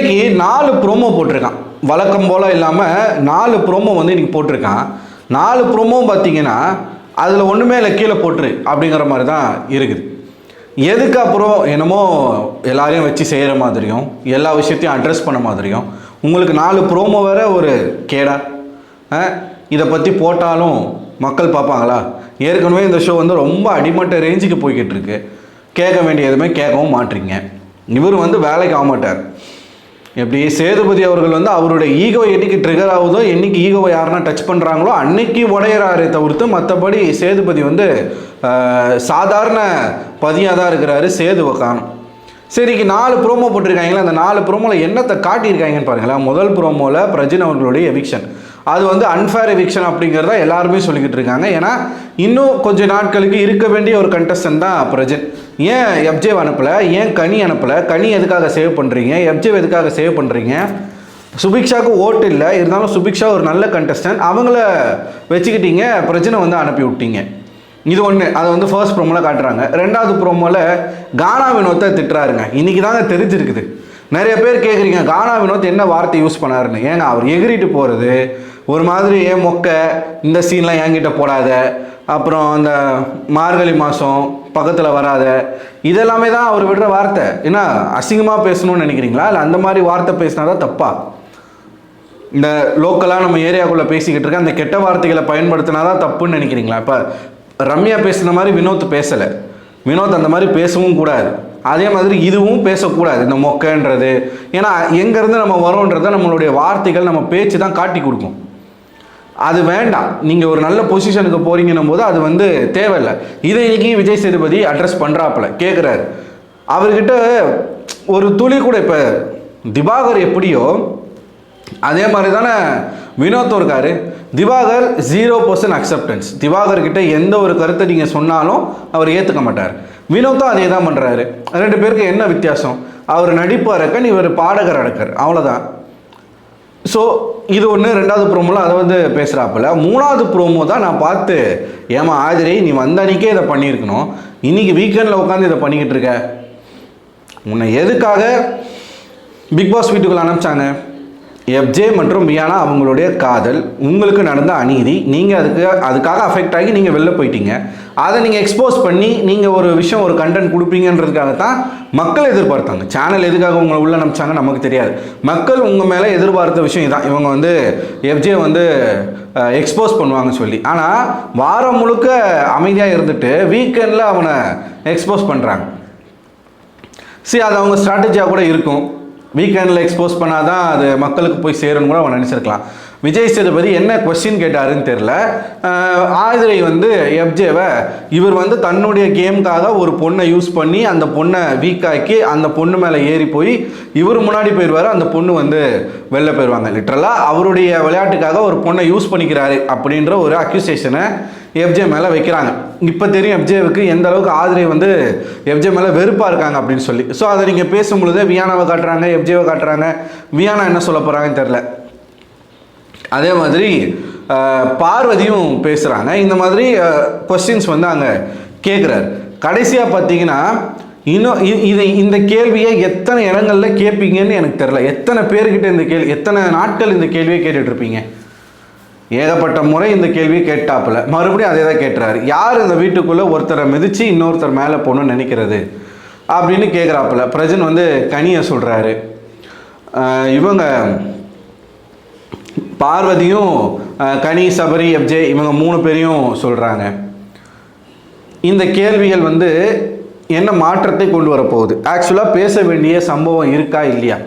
இன்னைக்கு 4 ப்ரோமோ போட்டிருக்கான். வழக்கம் போல் இல்லாமல் 4 ப்ரோமோ வந்து இன்னைக்கு போட்டிருக்கான். 4 ப்ரோமோவும் பார்த்தீங்கன்னா அதில் ஒன்றுமே இல்லை, கீழே போட்டுரு அப்படிங்கிற மாதிரி தான் இருக்குது. எதுக்கு அப்புறம் என்னமோ எல்லாரையும் வச்சு செய்கிற மாதிரியும் எல்லா விஷயத்தையும் அட்ரஸ் பண்ண மாதிரியும் உங்களுக்கு 4 ப்ரோமோ வேற ஒரு கேடா. இதை பற்றி போட்டாலும் மக்கள் பார்ப்பாங்களா? ஏற்கனவே இந்த ஷோ வந்து ரொம்ப அடிமட்ட ரேஞ்சுக்கு போய்கிட்டு இருக்கு. கேட்க வேண்டிய எதுவுமே கேட்கவும் மாட்டீங்க. இவர் வந்து வேலைக்கு ஆக மாட்டார். எப்படி சேதுபதி அவர்கள் வந்து அவருடைய ஈகோ என்னைக்கு ட்ரிகர் ஆகுதோ, என்னைக்கு ஈகோவை யாருன்னா டச் பண்ணுறாங்களோ அன்னைக்கு உடையிறாரே தவிர்த்து மற்றபடி சேதுபதி வந்து சாதாரண பதியாக தான் இருக்கிறாரு. சேதுவை காணும். சரிக்கு 4 ப்ரோமோ போட்டிருக்காங்களே, அந்த 4 ப்ரோமோவில் என்னத்தை காட்டியிருக்காங்கன்னு பாருங்களேன். முதல் ப்ரோமோவில் பிரஜின் அவர்களுடைய எவிக்ஷன், அது வந்து அன்ஃபேர் எவிக்ஷன் அப்படிங்கிறத எல்லாருமே சொல்லிக்கிட்டு இருக்காங்க. ஏன்னா இன்னும் கொஞ்சம் நாட்களுக்கு இருக்க வேண்டிய ஒரு கண்டஸ்டன்ட் தான் பிரஜின். ஏன் எஃப்ஜே அனுப்பலை, ஏன் கனி அனுப்பலை? கனி எதுக்காக சேவ் பண்ணுறீங்க, எஃப்ஜே எதுக்காக சேவ் பண்ணுறீங்க? சுபிக்ஷாவுக்கு ஓட்டு இல்லை, இருந்தாலும் சுபிக்ஷா ஒரு நல்ல கண்டஸ்டன்ட், அவங்கள வச்சுக்கிட்டீங்க, பிரஜனை வந்து அனுப்பி விட்டீங்க. இது ஒன்று, அதை வந்து ஃபர்ஸ்ட் ப்ரோமோவில் காட்டுறாங்க. ரெண்டாவது ப்ரோமோவில் கானா வினோத்தை திட்டுறாருங்க. இன்றைக்கி தாங்க தெரிஞ்சிருக்குது. நிறைய பேர் கேட்குறீங்க கானா வினோத் என்ன வார்த்தை யூஸ் பண்ணாருன்னு. ஏங்க அவர் எகிரிட்டு போகிறது ஒரு மாதிரி, ஏன் மொக்க இந்த சீன்லாம் என்கிட்ட போடாத, அப்புறம் அந்த மார்கழி மாதம் பக்கத்தில் வராத, இதெல்லாமே தான் அவர் விடுற வார்த்தை. ஏன்னா அசிங்கமாக பேசணும்னு நினைக்கிறீங்களா, இல்லை அந்த மாதிரி வார்த்தை பேசினா தான் தப்பா? இந்த லோக்கலாக நம்ம ஏரியாக்குள்ளே பேசிக்கிட்டு இருக்க அந்த கெட்ட வார்த்தைகளை பயன்படுத்தினா தான் தப்புன்னு நினைக்கிறீங்களா? இப்போ ரம்யா பேசுன மாதிரி வினோத் பேசலை. வினோத் அந்த மாதிரி பேசவும் கூடாது. அதே மாதிரி இதுவும் பேசக்கூடாது, இந்த மொக்கன்றது. ஏன்னா எங்கேருந்து நம்ம வரோன்றதை நம்மளுடைய வார்த்தைகள், நம்ம பேச்சு தான் காட்டி கொடுக்கும். அது வேண்டாம். நீங்கள் ஒரு நல்ல பொசிஷனுக்கு போகிறீங்கன்னும் போது அது வந்து தேவையில்லை. இதை இன்னைக்கு விஜய் சேதுபதி அட்ரஸ் பண்ணுறாப்புல கேட்குறாரு. அவர்கிட்ட ஒரு துளி கூட, இப்போ திவாகர் எப்படியோ அதே மாதிரி தானே வினோத் இருக்காரு. திவாகர் 0% அக்செப்டன்ஸ். திவாகர்கிட்ட எந்த ஒரு கருத்தை நீங்கள் சொன்னாலும் அவர் ஏற்றுக்க மாட்டார். வினோத்தும் அதே தான் பண்ணுறாரு. 2 பேருக்கு என்ன வித்தியாசம்? அவர் நடிப்பு அரக்கன், இவர் பாடகர் அடக்கர், அவ்வளோதான். ஸோ இது ஒன்று. ரெண்டாவது ப்ரோமோவில் அதை வந்து பேசுகிறாப்புல. மூணாவது ப்ரோமோ தான் நான் பார்த்து, ஏமா ஆதிரி நீ வந்த அன்றைக்கே இதை பண்ணியிருக்கணும், இன்றைக்கி வீக்கெண்டில் உட்காந்து இதை பண்ணிக்கிட்டு இருக்க. உன்னை எதுக்காக பிக் பாஸ் வீட்டுக்குள்ளே அனுப்பிச்சாங்க? எஃப்ஜே மற்றும் வியானா அவங்களுடைய காதல், உங்களுக்கு நடந்த அநீதி, நீங்கள் அதுக்காக அஃபெக்ட் ஆகி நீங்கள் வெளில போயிட்டீங்க. அதை நீங்கள் எக்ஸ்போஸ் பண்ணி நீங்கள் ஒரு விஷயம், ஒரு கண்டென்ட் கொடுப்பீங்கன்றதுக்காக தான் மக்கள் எதிர்பார்த்தாங்க. சேனல் எதுக்காக உங்களை உள்ள அனுப்பிச்சாங்க நமக்கு தெரியாது. மக்கள் உங்கள் மேலே எதிர்பார்த்த விஷயம் இதான், இவங்க வந்து எஃப்ஜே வந்து எக்ஸ்போஸ் பண்ணுவாங்கன்னு சொல்லி. ஆனால் வாரம் முழுக்க அமைதியாக இருந்துட்டு வீக்கெண்டில் அவனை எக்ஸ்போஸ் பண்ணுறாங்க. சரி, அது அவங்க ஸ்ட்ராட்டஜியாக கூட இருக்கும். வீக்கெண்டில் எக்ஸ்போஸ் பண்ணாதான் அது மக்களுக்கு போய் சேரும்னு கூட அவன் நினச்சிருக்கலாம். விஜய் சேதுபதி என்ன கொஸ்டின் கேட்டாருன்னு தெரில. ஆதிரை வந்து எஃப்ஜேவை இவர் வந்து தன்னுடைய கேமுக்காக ஒரு பொண்ணை யூஸ் பண்ணி அந்த பொண்ணை வீக்காக்கி அந்த பொண்ணு மேலே ஏறி போய் இவர் முன்னாடி போயிடுவார், அந்த பொண்ணு வந்து வெளில போயிடுவாங்க. லிட்ரலாக அவருடைய விளையாட்டுக்காக ஒரு பொண்ணை யூஸ் பண்ணிக்கிறாரு அப்படின்ற ஒரு அக்யூசேஷனை எஃப்ஜே மேலே வைக்கிறாங்க. இப்போ தெரியும் எஃப்ஜேவுக்கு எந்த அளவுக்கு ஆதிரை வந்து எஃப்ஜே மேலே வெறுப்பாக இருக்காங்க அப்படின்னு சொல்லி. ஸோ அதை நீங்கள் பேசும்பொழுது வியானாவை காட்டுறாங்க, எஃப்ஜேவை காட்டுறாங்க. வியானா என்ன சொல்ல போகிறாங்கன்னு தெரில. அதே மாதிரி பார்வதியும் பேசுகிறாங்க. இந்த மாதிரி கொஸ்டின்ஸ் வந்து அங்கே கேட்குறாரு. கடைசியாக பார்த்தீங்கன்னா இன்னும் இந்த கேள்வியை எத்தனை இடங்களில் கேட்பீங்கன்னு எனக்கு தெரில. எத்தனை பேர்கிட்ட இந்த எத்தனை நாட்கள் இந்த கேள்வியை கேட்டுட்ருப்பீங்க? ஏகப்பட்ட முறை இந்த கேள்வியை கேட்டாப்புல மறுபடியும் அதே தான் கேட்டுறாரு. யார் இந்த வீட்டுக்குள்ளே ஒருத்தரை மிதித்து இன்னொருத்தர் மேலே போகணும்னு நினைக்கிறது அப்படின்னு கேட்குறாப்புல. பிரஜன் வந்து கனியை சொல்கிறாரு. இவங்க பார்வதியும் கனி, சபரி, எஃப்ஜே இவங்க 3 பேரையும் சொல்கிறாங்க. இந்த கேள்விகள் வந்து என்ன மாற்றத்தை கொண்டு வரப்போகுது? ஆக்சுவலாக பேச வேண்டிய சம்பவம் இருக்கா இல்லையா?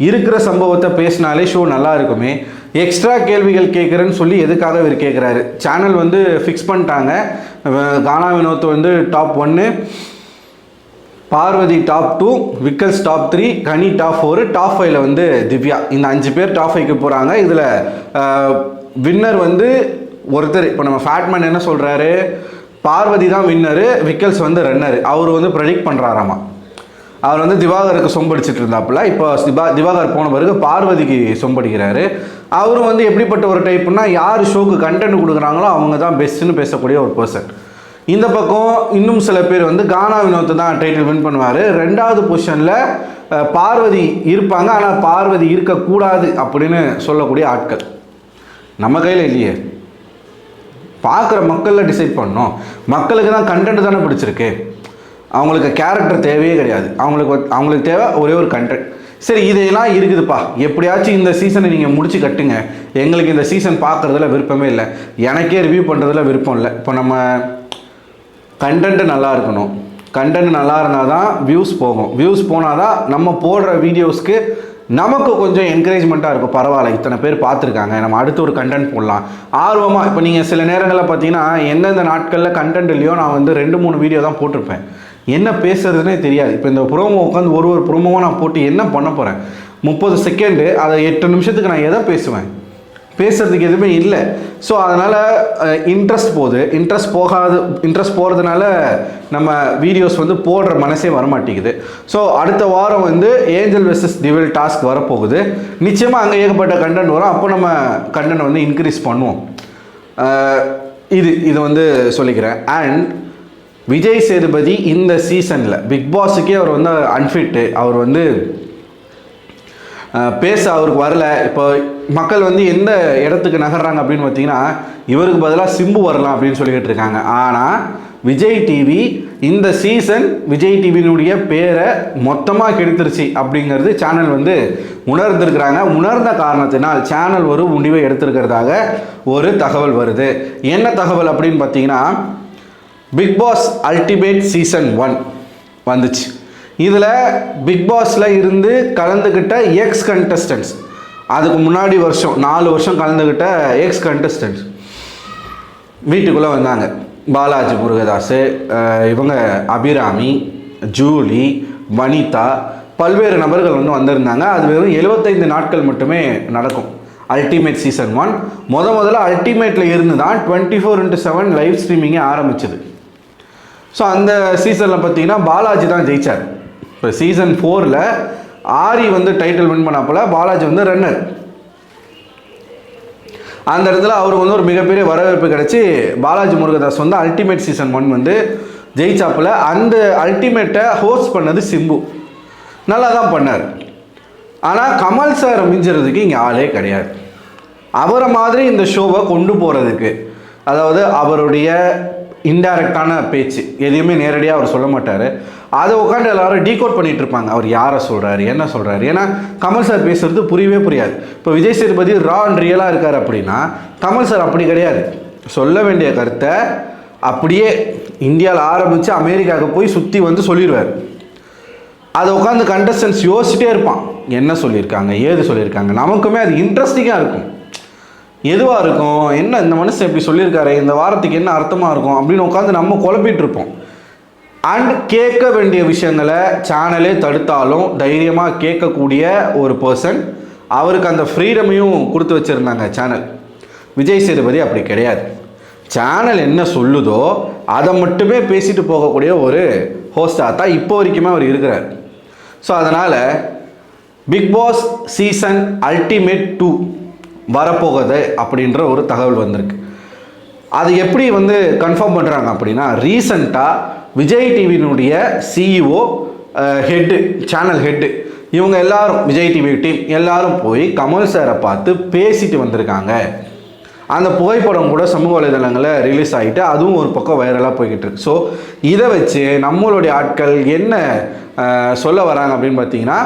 இருக்கிற சம்பவத்தை பேசினாலே ஷோ நல்லா இருக்குமே. எக்ஸ்ட்ரா கேள்விகள் கேட்குறேன்னு சொல்லி எதுக்காக இவர் கேட்குறாரு? சேனல் வந்து ஃபிக்ஸ் பண்ணிட்டாங்க. கானா வினோத் வந்து top 1, Parvati top 2, Vikkals top 3, கனி டாப் 4, டாப் 5ல் வந்து திவ்யா. இந்த 5 பேர் டாப் 5க்கு போகிறாங்க. இதில் வின்னர் வந்து ஒருத்தர். இப்போ நம்ம ஃபேட்மேன் என்ன சொல்கிறாரு? பார்வதி தான் வின்னரு, விக்கல்ஸ் வந்து ரன்னரு. அவர் வந்து ப்ரெடிக்ட் பண்ணுறாராமா. அவர் வந்து திவாகருக்கு சொம்படிச்சிட்டு இருந்தாப்புல. இப்போ திவாகர் போன பிறகு பார்வதிக்கு சொம்படிக்கிறாரு. அவரும் வந்து எப்படிப்பட்ட ஒரு டைப்புன்னா, யார் ஷோக்கு கண்டென்ட் கொடுக்குறாங்களோ அவங்க தான் பெஸ்ட்டுன்னு பேசக்கூடிய ஒரு பர்சன். இந்த பக்கம் இன்னும் சில பேர் வந்து கானா வினோத்தை தான் டைட்டில் வின் பண்ணுவார். 2வது பொசிஷனில் பார்வதி இருப்பாங்க. ஆனால் பார்வதி இருக்கக்கூடாது அப்படின்னு சொல்லக்கூடிய ஆட்கள் நம்ம கையில் இல்லையே. பார்க்குற மக்களில் டிசைட் பண்ணணும். மக்களுக்கு தான் கண்டென்ட் தானே பிடிச்சிருக்கு. அவங்களுக்கு கேரக்டர் தேவையே கிடையாது. அவங்களுக்கு தேவை ஒரே ஒரு கண்டென்ட். சரி, இதையெல்லாம் இருக்குதுப்பா, எப்படியாச்சும் இந்த சீசனை நீங்கள் முடிச்சு கட்டுங்க, எங்களுக்கு இந்த சீசன் பார்க்குறதுல விருப்பமே இல்லை, எனக்கே ரிவ்யூ பண்ணுறதுல விருப்பம் இல்லை. இப்போ நம்ம கண்டென்ட்டு நல்லா இருக்கணும். கண்டென்ட் நல்லா இருந்தால் தான் வியூஸ் போகும். வியூஸ் போனால் தான் நம்ம போடுற வீடியோஸ்க்கு நமக்கு கொஞ்சம் என்கரேஜ்மெண்ட்டாக இருக்கும். பரவாயில்ல, இத்தனை பேர் பார்த்துருக்காங்க, நம்ம அடுத்து ஒரு கண்டென்ட் போடலாம் ஆர்வமாக. இப்போ நீங்கள் சில நேரங்களில் பார்த்தீங்கன்னா எந்தெந்த நாட்களில் கண்டென்ட் இல்லையோ நான் வந்து 2-3 வீடியோ தான் போட்டிருப்பேன். என்ன பேசுறதுனே தெரியாது. இப்போ இந்த ப்ரோமோ உட்காந்து ஒரு ப்ரோமோவாக நான் போட்டு என்ன பண்ண போகிறேன்? 30 செகண்டு, அதை 8 நிமிஷத்துக்கு நான் எதை பேசுவேன்? பேசுறதுக்கு எதுவுமே இல்லை. ஸோ அதனால் இன்ட்ரெஸ்ட் போகுது. இன்ட்ரெஸ்ட் போகிறதுனால நம்ம வீடியோஸ் வந்து போடுற மனசே வரமாட்டேங்குது. ஸோ அடுத்த வாரம் வந்து ஏஞ்சல் வெர்சஸ் டிவில் டாஸ்க் வரப்போகுது. நிச்சயமாக அங்கே ஏகப்பட்ட கண்டென்ட் வரும். அப்போ நம்ம கண்டென்ட் வந்து இன்க்ரீஸ் பண்ணுவோம். இது வந்து சொல்லிக்கிறேன். அண்ட் விஜய் சேதுபதி இந்த சீசனில் பிக் பாஸுக்கே அவர் வந்து அன்ஃபிட்டு. அவர் வந்து பேச அவருக்கு வரல. இப்போ மக்கள் வந்து எந்த இடத்துக்கு நகர்றாங்க அப்படின்னு பார்த்தீங்கன்னா, இவருக்கு பதிலாக சிம்பு வரலாம் அப்படின்னு சொல்லிக்கிட்டு இருக்காங்க. ஆனால் விஜய் டிவி இந்த சீசன் விஜய் டிவியினுடைய பேரை மொத்தமாக கெடுத்துருச்சு அப்படிங்கிறது சேனல் வந்து உணர்ந்திருக்கிறாங்க. உணர்ந்த காரணத்தினால் சேனல் ஒரு முடிவை எடுத்திருக்கிறதாக ஒரு தகவல் வருது. என்ன தகவல் அப்படின்னு பார்த்தீங்கன்னா, பிக் பாஸ் அல்டிமேட் சீசன் 1 வந்துச்சு. இதில் பிக் பாஸில் இருந்து கலந்துக்கிட்ட எக்ஸ் கண்டஸ்டன்ட்ஸ், அதுக்கு முன்னாடி 4 வருஷம் கலந்துக்கிட்ட எக்ஸ் கண்டஸ்டன்ட்ஸ் வீட்டுக்குள்ளே வந்தாங்க. பாலாஜி முருகதாஸ், இவங்க அபிராமி, ஜூலி, வனிதா, பல்வேறு நபர்கள் வந்து வந்திருந்தாங்க. அது வெறும் 75 நாட்கள் மட்டுமே நடக்கும் அல்டிமேட் சீசன் 1. முதல்ல அல்டிமேட்டில் இருந்து தான் 24/7 லைவ் ஸ்ட்ரீமிங்கே ஆரம்பிச்சது. ஸோ அந்த சீசனில் பார்த்தீங்கன்னா பாலாஜி தான் ஜெயித்தார். இப்போ சீசன் 4ல் ஆரி வந்து டைட்டில் வின் பண்ணப்போல பாலாஜி வந்து ரன்னர். அந்த இடத்துல அவருக்கு வந்து ஒரு மிகப்பெரிய வரவேற்பு கிடச்சி பாலாஜி முருகதாஸ் வந்து அல்டிமேட் சீசன் 1 வந்து ஜெயிச்சாப்பில். அந்த அல்டிமேட்டை ஹோஸ்ட் பண்ணது சிம்பு. நல்லா தான் பண்ணார். ஆனால் கமல் சார் மிஞ்சுறதுக்கு இங்கே ஆளே கிடையாது. அவரை மாதிரி இந்த ஷோவை கொண்டு போகிறதுக்கு, அதாவது அவருடைய இன்டைரக்டான பேச்சு எதையுமே நேரடியாக அவர் சொல்ல மாட்டார். அதை உட்காந்து எல்லாரும் டீகோட் பண்ணிகிட்டு இருப்பாங்க. அவர் யாரை சொல்கிறாரு, என்ன சொல்கிறாரு. ஏன்னா கமல் சார் பேசுகிறது புரியவே புரியாது. இப்போ விஜய் சேதுபதி ரா அண்ட் ரியலாக இருக்கார் அப்படின்னா, கமல் சார் அப்படி கிடையாது. சொல்ல வேண்டிய கருத்தை அப்படியே இந்தியாவில் ஆரம்பித்து அமெரிக்காவுக்கு போய் சுற்றி வந்து சொல்லிடுவார். அதை உட்காந்து கண்டஸ்டன்ஸ் யோசிச்சுட்டே இருப்பான், என்ன சொல்லியிருக்காங்க, ஏது சொல்லியிருக்காங்க. நமக்குமே அது இன்ட்ரெஸ்டிங்காக இருக்கும். எதுவாக இருக்கும், என்ன இந்த மனுஷன் எப்படி சொல்லியிருக்காரு, இந்த வாரத்துக்கு என்ன அர்த்தமாக இருக்கும் அப்படின்னு உட்காந்து நம்ம குழப்பிட்டு இருப்போம். அண்ட் கேட்க வேண்டிய விஷயங்களை சேனலே தடுத்தாலும் தைரியமாக கேட்கக்கூடிய ஒரு பர்சன், அவருக்கு அந்த ஃப்ரீடமையும் கொடுத்து வச்சுருந்தாங்க சேனல். விஜய் சேதுபதி அப்படி கிடையாது. சேனல் என்ன சொல்லுதோ அதை மட்டுமே பேசிட்டு போகக்கூடிய ஒரு ஹோஸ்டாக தான் இப்போ வரைக்குமே அவர் இருக்கிறார். ஸோ அதனால் பிக் பாஸ் சீசன் அல்டிமேட் 2 வரப்போகுது அப்படின்ற ஒரு தகவல் வந்திருக்கு. அது எப்படி வந்து கன்ஃபார்ம் பண்ணுறாங்க அப்படின்னா, ரீசண்டாக விஜய் டிவியினுடைய சிஇஓ, ஹெட்டு, சேனல் ஹெட்டு, இவங்க எல்லாரும் விஜய் டிவி டீம் எல்லாரும் போய் கமல் சாரை பார்த்து பேசிட்டு வந்திருக்காங்க. அந்த புகைப்படம் கூட சமூக வலைதளங்களில் ரிலீஸ் ஆகிட்டு அதுவும் ஒரு பக்கம் வைரலாக போய்கிட்டு இருக்கு. ஸோ இதை வச்சு நம்மளுடைய ஆட்கள் என்ன சொல்ல வராங்க அப்படின்னு பார்த்தீங்கன்னா,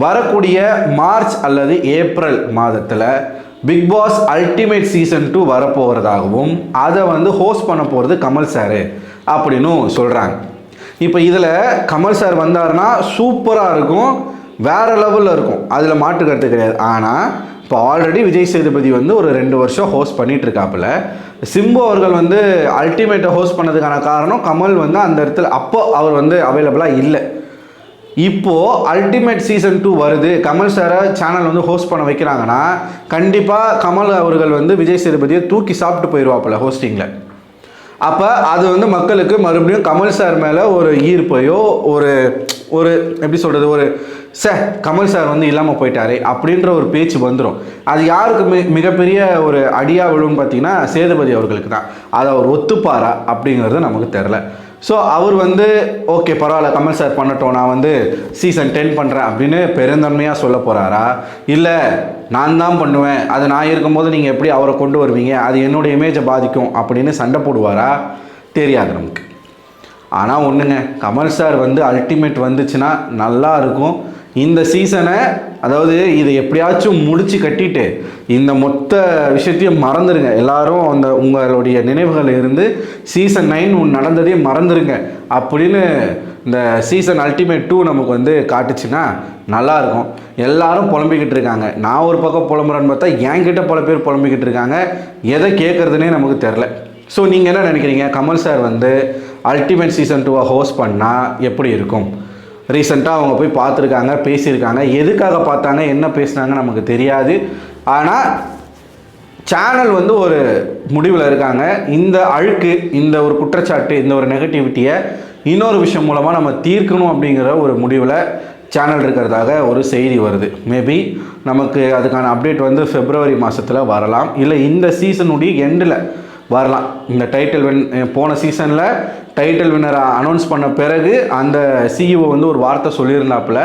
வரக்கூடிய மார்ச் அல்லது ஏப்ரல் மாதத்தில் பிக் பாஸ் அல்டிமேட் சீசன் 2 வரப்போகிறதாகவும் அதை வந்து ஹோஸ்ட் பண்ண போகிறது கமல் சார் அப்படின்னு சொல்கிறாங்க. இப்போ இதில் கமல் சார் வந்தாருன்னா சூப்பராக இருக்கும், வேறு லெவலில் இருக்கும், அதில் மாற்று கருத்து கிடையாது. ஆனால் இப்போ ஆல்ரெடி விஜய் சேதுபதி வந்து ஒரு 2 வருஷம் ஹோஸ்ட் பண்ணிகிட்ருக்காப்புல. சிம்பு அவர்கள் வந்து அல்டிமேட்டை ஹோஸ்ட் பண்ணதுக்கான காரணம் கமல் வந்து அந்த இடத்துல அப்போ அவர் வந்து அவைலபிளாக இல்லை. இப்போது அல்டிமேட் சீசன் 2 வருது, கமல் சாரை சேனல் வந்து ஹோஸ்ட் பண்ண வைக்கிறாங்கன்னா கண்டிப்பாக கமல் அவர்கள் வந்து விஜய் சேதுபதியை தூக்கி சாப்பிட்டு போயிடுவாப்பில் ஹோஸ்டிங்கில். அப்போ அது வந்து மக்களுக்கு மறுபடியும் கமல் சார் மேலே ஒரு ஈர்ப்பையோ ஒரு எப்படி சொல்கிறது, ஒரு கமல் சார் வந்து இல்லாமல் போயிட்டாரே அப்படின்ற ஒரு பேச்சு வந்துடும். அது யாருக்கு மிகப்பெரிய ஒரு அடியாக விழுன்னு பார்த்தீங்கன்னா சேதுபதி அவர்களுக்கு தான். அதை அவர் ஒத்துப்பாரா அப்படிங்கிறது நமக்கு தெரில. ஸோ அவர் வந்து ஓகே பரவாயில்ல கமல் சார் பண்ணட்டும், நான் வந்து சீசன் 10 பண்ணுறேன் அப்படின்னு பெருந்தன்மையாக சொல்ல போகிறாரா, இல்லை நான் தான் பண்ணுவேன், அது நான் இருக்கும்போது நீங்கள் எப்படி அவரை கொண்டு வருவீங்க, அது என்னோடய இமேஜை பாதிக்கும் அப்படின்னு சண்டை போடுவாரா தெரியாது நமக்கு. ஆனால் ஒன்றுங்க, கமல் சார் வந்து அல்டிமேட் வந்துச்சுன்னா நல்லா இருக்கும். இந்த சீசனை அதாவது இதை எப்படியாச்சும் முடிச்சு கட்டிட்டு இந்த மொத்த விஷயத்தையும் மறந்துடுங்க எல்லாரும். அந்த உங்களுடைய நினைவுகள் இருந்து சீசன் 9 நடந்ததே மறந்துடுங்க அப்படின்னு இந்த சீசன் அல்டிமேட் 2 நமக்கு வந்து காட்டுச்சுன்னா நல்லாயிருக்கும். எல்லாரும் புலம்பிக்கிட்டு இருக்காங்க. நான் ஒரு பக்கம் புலம்புறேன்னு பார்த்தா என்கிட்ட பல பேர் புலம்பிக்கிட்டு இருக்காங்க. எதை கேட்குறதுனே நமக்கு தெரில. ஸோ நீங்கள் என்ன நினைக்கிறீங்க? கமல் சார் வந்து அல்டிமேட் சீசன் 2 ஹோஸ்ட் பண்ணால் எப்படி இருக்கும்? ரீசெண்டாக அவங்க போய் பார்த்துருக்காங்க, பேசியிருக்காங்க. எதுக்காக பார்த்தாங்க, என்ன பேசுனாங்க நமக்கு தெரியாது. ஆனால் சேனல் வந்து ஒரு முடிவில் இருக்காங்க. இந்த அழுக்கு, இந்த ஒரு குற்றச்சாட்டு, இந்த ஒரு நெகட்டிவிட்டியை இன்னொரு விஷயம் மூலமாக நம்ம தீர்க்கணும் அப்படிங்கிற ஒரு முடிவில் சேனல் இருக்கிறதாக ஒரு செய்தி வருது. மேபி நமக்கு அதுக்கான அப்டேட் வந்து February மாதத்தில் வரலாம், இல்லை இந்த சீசனுடைய எண்டில் வரலாம். இந்த டைட்டில் போன சீசனில் டைட்டில் வின்னரை அனௌன்ஸ் பண்ண பிறகு அந்த சிஇஓ வந்து ஒரு வார்த்தை சொல்லியிருந்தாப்புல,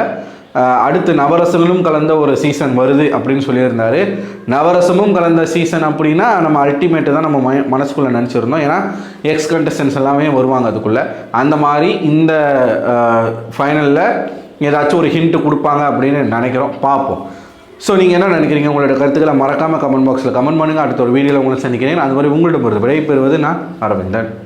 அடுத்து நவரசங்களும் கலந்த ஒரு சீசன் வருது அப்படின்னு சொல்லியிருந்தார். நவரசமும் கலந்த சீசன் அப்படின்னா நம்ம அல்டிமேட்டு தான் நம்ம மனசுக்குள்ளே நினச்சிருந்தோம். ஏன்னா எக்ஸ் கண்டஸ்டன்ஸ் எல்லாமே வருவாங்க அதுக்குள்ளே. அந்த மாதிரி இந்த ஃபைனலில் ஏதாச்சும் ஒரு ஹிண்ட்டு கொடுப்பாங்க அப்படின்னு நினைக்கிறோம், பார்ப்போம். ஸோ நீங்கள் என்ன நினைக்கிறீங்க? உங்களோட கருத்துக்களை மறக்காமல் கமெண்ட் பாக்ஸில் கமெண்ட் பண்ணுங்கள். அடுத்த ஒரு வீடியோவில் உங்களை சந்திக்கிறேன். அது மாதிரி உங்கள்கிட்ட விடை பெறுவது நான் அரவிந்தன்.